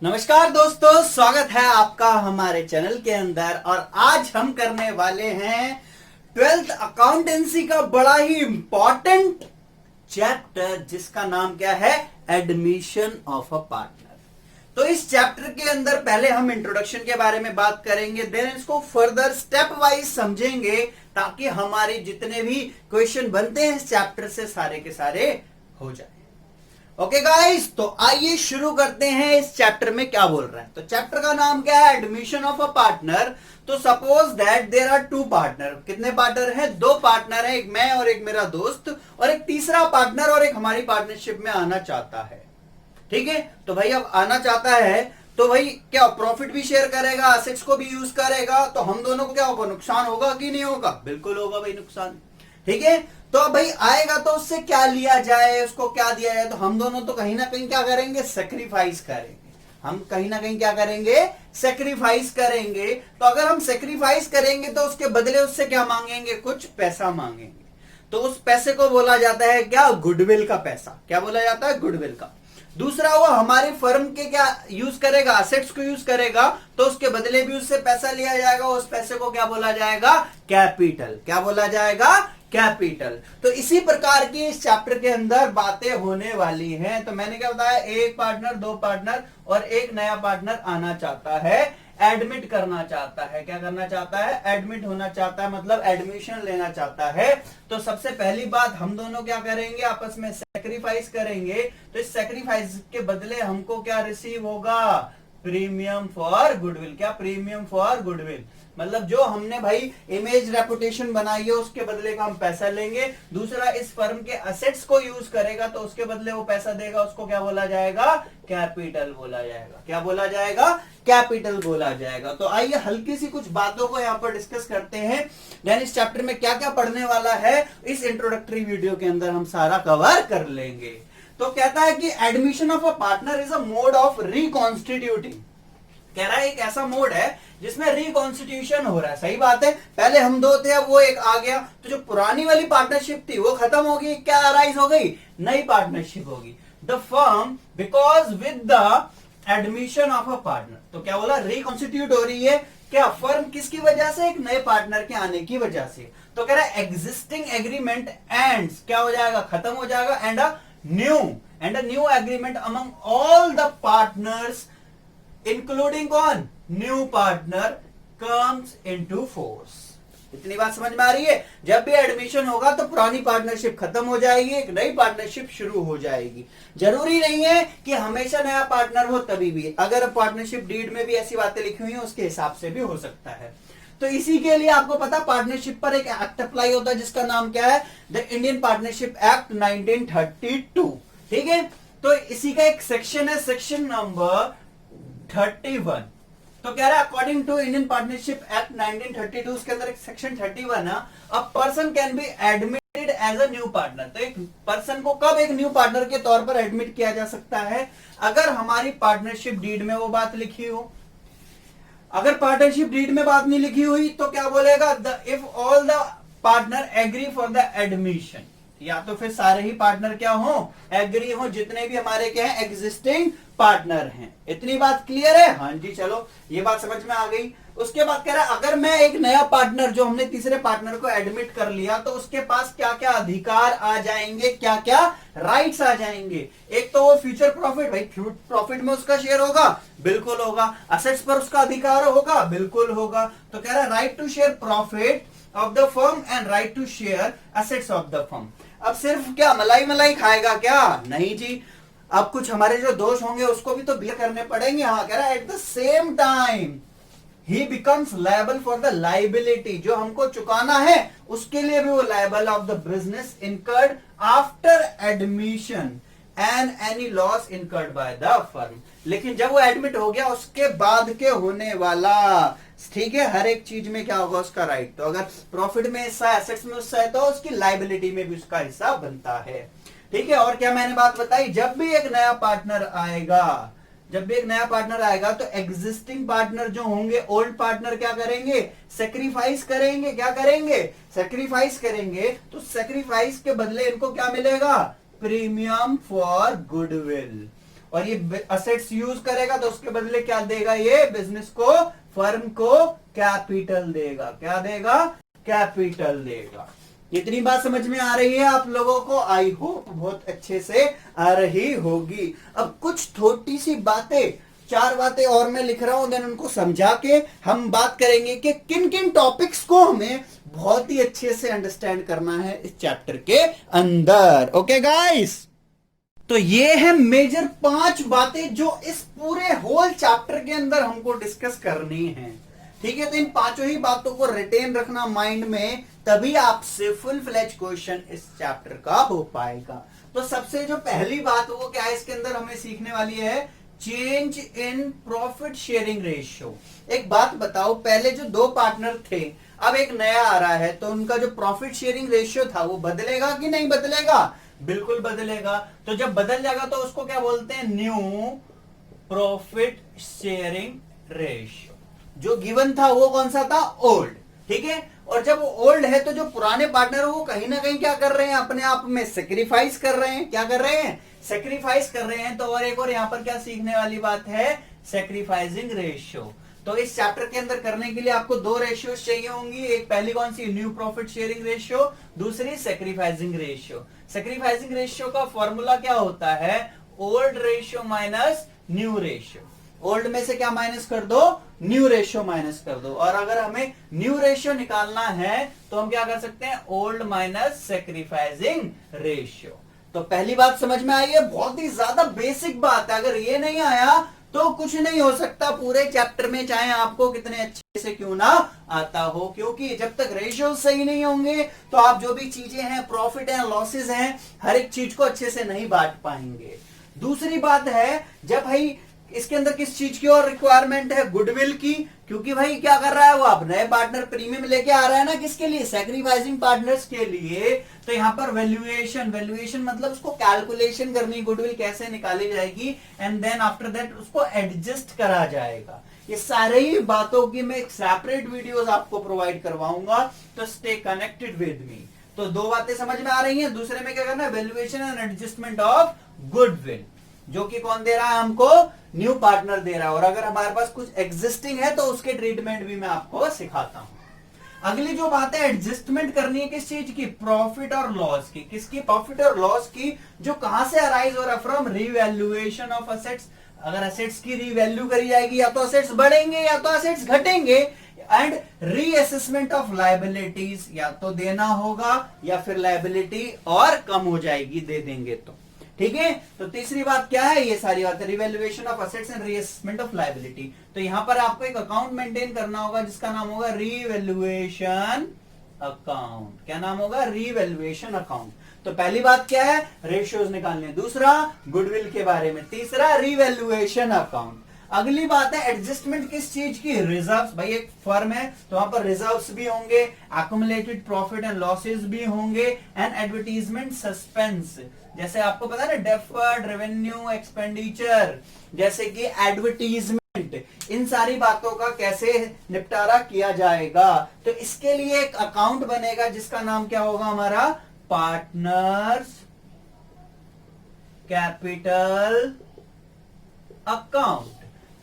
नमस्कार दोस्तों, स्वागत है आपका हमारे चैनल के अंदर। और आज हम करने वाले हैं 12th अकाउंटेंसी का बड़ा ही इंपॉर्टेंट चैप्टर, जिसका नाम क्या है, एडमिशन ऑफ अ पार्टनर। तो इस चैप्टर के अंदर पहले हम इंट्रोडक्शन के बारे में बात करेंगे, देन इसको फर्दर स्टेप वाइज समझेंगे, ताकि हमारे जितने भी क्वेश्चन बनते हैं इस चैप्टर से सारे के सारे हो जाए। ओके गाइस, तो आइए शुरू करते हैं। इस चैप्टर में क्या बोल रहा है, तो चैप्टर का नाम क्या है, एडमिशन ऑफ अ पार्टनर। तो suppose that there are two partner. कितने पार्टनर हैं? दो पार्टनर हैं, एक मैं और एक मेरा दोस्त, और एक तीसरा पार्टनर और एक हमारी पार्टनरशिप में आना चाहता है। ठीक है, तो भाई अब आना चाहता है तो भाई क्या प्रॉफिट भी शेयर करेगा, एसेट्स को भी यूज करेगा, तो हम दोनों को क्या होगा, नुकसान होगा कि नहीं होगा? बिल्कुल होगा भाई, नुकसान। ठीक है, तो अब भाई आएगा तो उससे क्या लिया जाए, उसको क्या दिया जाए, तो हम दोनों तो कहीं ना कहीं क्या करेंगे, सेक्रीफाइस करेंगे। हम कहीं ना कहीं क्या करेंगे, सेक्रीफाइस करेंगे। तो अगर हम सेक्रीफाइस करेंगे तो उसके बदले उससे क्या मांगेंगे, कुछ पैसा मांगेंगे। तो उस पैसे को बोला जाता है क्या, गुडविल का पैसा। क्या बोला जाता है, गुडविल का। दूसरा, वो हमारी फर्म के क्या यूज करेगा, एसेट्स को यूज करेगा, तो उसके बदले भी उससे पैसा लिया जाएगा। उस पैसे को क्या बोला जाएगा, कैपिटल। क्या बोला जाएगा, कैपिटल। तो इसी प्रकार की इस चैप्टर के अंदर बातें होने वाली हैं। तो मैंने क्या बताया, एक पार्टनर, दो पार्टनर और एक नया पार्टनर आना चाहता है, एडमिट करना चाहता है। क्या करना चाहता है, एडमिट होना चाहता है, मतलब एडमिशन लेना चाहता है। तो सबसे पहली बात, हम दोनों क्या करेंगे, आपस में सेक्रीफाइस करेंगे। तो इस सेक्रीफाइस के बदले हमको क्या रिसीव होगा, प्रीमियम फॉर गुडविल। क्या, प्रीमियम फॉर गुडविल, मतलब जो हमने भाई इमेज रेपुटेशन बनाई है उसके बदले का हम पैसा लेंगे। दूसरा, इस फर्म के एसेट्स को यूज करेगा तो उसके बदले वो पैसा देगा, उसको क्या बोला जाएगा, कैपिटल बोला जाएगा। क्या बोला जाएगा, कैपिटल बोला जाएगा। तो आइए हल्की सी कुछ बातों को यहाँ पर डिस्कस करते हैं। देन इस चैप्टर में क्या क्या पढ़ने वाला है, इस इंट्रोडक्टरी वीडियो के अंदर हम सारा कवर कर लेंगे। तो कहता है कि admission of a partner is a mode of reconstituting. कह रहा है एक ऐसा मोड है जिसमें रिकॉन्स्टिट्यूशन हो रहा है। सही बात है, पहले हम दो थे, अब वो एक आ गया, तो जो पुरानी वाली पार्टनरशिप थी वो खत्म होगी, क्या अराइज हो गई, नई पार्टनरशिप होगी। The firm because with the admission of a partner. तो क्या बोला, रिकॉन्स्टिट्यूट हो रही है क्या, फर्म किसकी वजह से, एक नए पार्टनर के आने की वजह से। तो कह रहा है एग्जिस्टिंग एग्रीमेंट एंड्स, क्या हो जाएगा, खत्म हो जाएगा, and a new agreement among all the partners including कौन, new partner comes into force. इतनी बात समझ में आ रही है? जब भी एडमिशन होगा तो पुरानी पार्टनरशिप खत्म हो जाएगी, एक नई पार्टनरशिप शुरू हो जाएगी। जरूरी नहीं है कि हमेशा नया पार्टनर हो, तभी भी अगर पार्टनरशिप डीड में भी ऐसी बातें लिखी हुई हैं उसके हिसाब से भी हो सकता है। तो इसी के लिए आपको पता, पार्टनरशिप पर एक एक्ट अप्लाई होता है जिसका नाम क्या है, द इंडियन पार्टनरशिप एक्ट 1932। ठीक है, तो इसी का एक सेक्शन है, सेक्शन नंबर 31। तो कह रहा है according to Indian partnership act 1932, उसके अंदर एक सेक्शन 31 है, a person can be admitted as a new partner. तो एक पर्सन को कब एक न्यू पार्टनर के तौर पर एडमिट किया जा सकता है, अगर हमारी पार्टनरशिप डीड में वो बात लिखी हो। अगर पार्टनरशिप डीड में बात नहीं लिखी हुई तो क्या बोलेगा, if all the partner agree for the admission, या तो फिर सारे ही पार्टनर क्या हो, एग्री हो, जितने भी हमारे क्या है, एग्जिस्टिंग पार्टनर हैं। इतनी बात क्लियर है? हाँ जी, चलो ये बात समझ में आ गई। उसके बाद कह रहा है अगर मैं एक नया पार्टनर, जो हमने तीसरे पार्टनर को एडमिट कर लिया, तो उसके पास क्या क्या अधिकार आ जाएंगे, क्या क्या राइट्स आ जाएंगे। एक तो वो फ्यूचर प्रॉफिट, भाई प्रॉफिट में उसका शेयर होगा, बिल्कुल होगा। एसेट्स पर उसका अधिकार होगा, बिल्कुल होगा। तो कह रहा है right to share profit of the firm and right to share assets of the firm. अब सिर्फ क्या मलाई मलाई खाएगा क्या, नहीं जी, अब कुछ हमारे जो दोष होंगे उसको भी तो बियर करने पड़ेंगे। हाँ, कह रहा है at the same time he becomes liable for the liability, जो हमको चुकाना है उसके लिए भी वो liable of the business incurred after admission and any loss incurred by the firm. लेकिन जब वो एडमिट हो गया उसके बाद के होने वाला, ठीक है, हर एक चीज में क्या होगा, उसका राइट। तो अगर प्रॉफिट में हिस्सा, एसेट्स में हिस्सा है, तो उसकी लाइबिलिटी में भी उसका हिस्सा बनता है। ठीक है, और क्या मैंने बात बताई, जब भी एक नया पार्टनर आएगा, तो एग्जिस्टिंग पार्टनर जो होंगे, ओल्ड पार्टनर क्या करेंगे, सेक्रीफाइस करेंगे। क्या करेंगे, सेक्रीफाइस करेंगे। तो सेक्रीफाइस के बदले इनको क्या मिलेगा, प्रीमियम फॉर गुडविल। और ये असेट्स यूज करेगा तो उसके बदले क्या देगा, ये बिजनेस को, फर्म को कैपिटल देगा। क्या देगा, कैपिटल देगा। इतनी बात समझ में आ रही है आप लोगों को? आई होप बहुत अच्छे से आ रही होगी। अब कुछ छोटी सी बातें, 4 बातें और मैं लिख रहा हूं, देन उनको समझा के हम बात करेंगे कि किन किन टॉपिक्स को हमें बहुत ही अच्छे से अंडरस्टैंड करना है इस चैप्टर के अंदर। ओके गाइस, तो ये है मेजर 5 बातें जो इस पूरे होल चैप्टर के अंदर हमको डिस्कस करनी है। ठीक है, तो इन 5 ही बातों को रिटेन रखना माइंड में, तभी आपसे फुल फ्लेज क्वेश्चन इस चैप्टर का हो पाएगा। तो सबसे जो पहली बात वो क्या है, इसके अंदर हमें सीखने वाली है change in profit sharing ratio. एक बात बताओ, पहले जो 2 पार्टनर थे, अब एक नया आ रहा है, तो उनका जो प्रॉफिट शेयरिंग रेशियो था वो बदलेगा कि नहीं बदलेगा? बिल्कुल बदलेगा। तो जब बदल जाएगा तो उसको क्या बोलते हैं, न्यू प्रॉफिट शेयरिंग रेशियो। जो गिवन था वो कौन सा था, ओल्ड। ठीक है, और जब वो ओल्ड है तो जो पुराने पार्टनर वो कहीं ना कहीं क्या कर रहे हैं, अपने आप में सेक्रीफाइस कर रहे हैं। क्या कर रहे हैं, सेक्रीफाइस कर रहे हैं। तो और एक और यहां पर क्या सीखने वाली बात है, सेक्रीफाइसिंग रेशियो। तो इस चैप्टर के अंदर करने के लिए आपको 2 रेशियोज चाहिए होंगी। एक पहली कौन सी, न्यू प्रॉफिट शेयरिंग रेशियो, दूसरी सेक्रीफाइसिंग रेशियो। सेक्रीफाइसिंग रेशियो का फॉर्मूला क्या होता है, old ratio minus new ratio. Old में से क्या माइनस कर दो, न्यू रेशियो माइनस कर दो। और अगर हमें न्यू रेशियो निकालना है तो हम क्या कर सकते हैं, ओल्ड माइनस सेक्रीफाइसिंग रेशियो। तो पहली बात समझ में आई है, बहुत ही ज्यादा बेसिक बात है। अगर ये नहीं आया तो कुछ नहीं हो सकता पूरे चैप्टर में, चाहे आपको कितने अच्छे से क्यों ना आता हो, क्योंकि जब तक रेशियो सही नहीं होंगे तो आप जो भी चीजें हैं, प्रॉफिट एंड लॉसेज हैं, हर एक चीज को अच्छे से नहीं बांट पाएंगे। दूसरी बात है, जब भाई इसके अंदर किस चीज की और रिक्वायरमेंट है, गुडविल की, क्योंकि भाई क्या कर रहा है वो, अब नए पार्टनर प्रीमियम लेके आ रहा है ना, किसके लिए, सैक्रिफाइसिंग पार्टनर्स के लिए। तो यहां पर वैल्यूएशन, वैल्यूएशन मतलब उसको कैलकुलेशन करनी, गुडविल कैसे निकाली जाएगी, एंड देन आफ्टर दैट उसको एडजस्ट करा जाएगा। ये सारे ही बातों की मैं एक सेपरेट वीडियोस आपको प्रोवाइड करवाऊंगा, तो स्टे कनेक्टेड विद मी। तो 2 बातें समझ में आ रही हैं। दूसरे में क्या करना है, valuation and adjustment of goodwill, जो कि कौन दे रहा है हमको, न्यू पार्टनर दे रहा है। और अगर हमारे पास कुछ एग्जिस्टिंग है तो उसके ट्रीटमेंट भी मैं आपको सिखाता हूं। अगली जो बात है, एडजस्टमेंट करनी है किस चीज की, प्रॉफिट और लॉस की। किसकी, प्रॉफिट और लॉस की, जो कहां से अराइज हो रहा है, फ्रॉम रीवैल्यूएशन ऑफ असेट्स। अगर असेट्स की रीवैल्यू करी जाएगी, या तो असेट्स बढ़ेंगे या तो असेट्स घटेंगे। एंड रीअसेसमेंट ऑफ लायबिलिटीज, या तो देना होगा या फिर लायबिलिटी और कम हो जाएगी, दे देंगे तो। ठीक है, तो तीसरी बात क्या है, ये सारी बातें, revaluation of assets and reassessment of liability. तो यहां पर आपको एक अकाउंट मेंटेन करना होगा जिसका नाम होगा रीवैल्यूएशन अकाउंट। क्या नाम होगा, रीवैल्यूएशन अकाउंट। तो पहली बात क्या है, रेशियोज निकालने, दूसरा गुडविल के बारे में, तीसरा रीवैल्यूएशन अकाउंट। अगली बात है एडजस्टमेंट किस चीज की, रिजर्व्स। भाई एक फर्म है तो वहां पर रिजर्व्स भी होंगे, एक्युमुलेटेड प्रॉफिट एंड लॉसेस भी होंगे, एंड एडवर्टीजमेंट सस्पेंस, जैसे आपको पता है ना, डेफर्ड रेवेन्यू एक्सपेंडिचर, जैसे कि एडवर्टीजमेंट, इन सारी बातों का कैसे निपटारा किया जाएगा। तो इसके लिए एक अकाउंट बनेगा जिसका नाम क्या होगा हमारा, पार्टनर्स कैपिटल अकाउंट।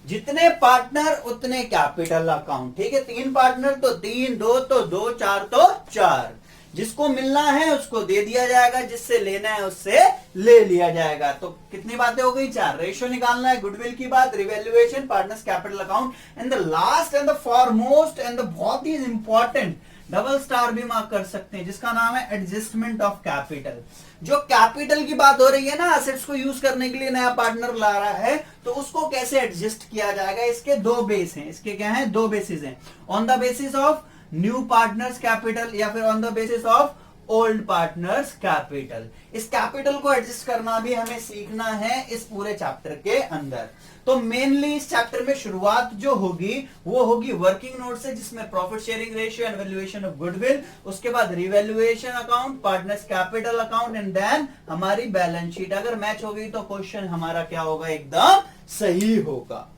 जितने पार्टनर उतने कैपिटल अकाउंट। ठीक है, 3 पार्टनर तो 3, 2 तो 2, 4 तो 4। जिसको मिलना है उसको दे दिया जाएगा, जिससे लेना है उससे ले लिया जाएगा। तो कितनी बातें हो गई, 4। रेशियो निकालना है, गुडविल की बात, revaluation, partners capital account, and the last and the foremost and the बहुत ही इंपॉर्टेंट, डबल स्टार भी मार्क कर सकते हैं, जिसका नाम है एडजस्टमेंट ऑफ कैपिटल। जो कैपिटल की बात हो रही है ना, असेट्स को यूज करने के लिए नया पार्टनर ला रहा है, तो उसको कैसे एडजस्ट किया जाएगा। इसके 2 बेस हैं, इसके क्या है, 2 बेसिस हैं, on the basis of new partners capital या फिर on the basis of old partners capital. इस कैपिटल को एडजस्ट करना भी हमें सीखना है इस पूरे चैप्टर के अंदर। तो मेनली इस चैप्टर में शुरुआत जो होगी वो होगी वर्किंग नोट से, जिसमें profit sharing ratio and valuation of goodwill, उसके बाद revaluation account, partners capital account, and then हमारी बैलेंस शीट। अगर मैच हो गई तो क्वेश्चन हमारा क्या होगा, एकदम सही होगा।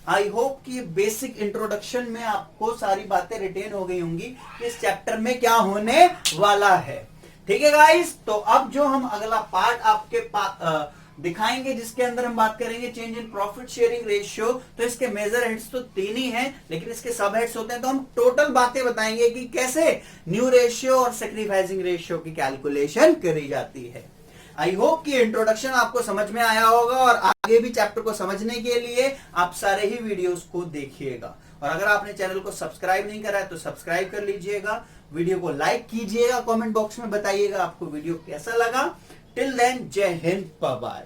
आई होप कि बेसिक इंट्रोडक्शन में आपको सारी बातें रिटेन हो गई होंगी कि इस चैप्टर में क्या होने वाला है। ठीक है गाइस, तो अब जो हम अगला पार्ट आपके दिखाएंगे, जिसके अंदर हम बात करेंगे change in profit sharing ratio. तो इसके मेजर हेड्स तो 3 ही हैं, लेकिन इसके सब हेड्स होते हैं। तो हम टोटल बातें बताएंगे कि कैसे न्यू रेशियो और सैक्रिफाइसिंग रेशियो की कैलकुलेशन करी जाती है। आई होप कि इंट्रोडक्शन आपको समझ में आया होगा, और आगे भी चैप्टर को समझने के लिए आप सारे ही वीडियोस को देखिएगा। और अगर आपने चैनल को सब्सक्राइब नहीं करा है तो सब्सक्राइब कर लीजिएगा, वीडियो को लाइक कीजिएगा, कमेंट बॉक्स में बताइएगा आपको वीडियो कैसा लगा। टिल देन, जय हिंद, बाय बाय।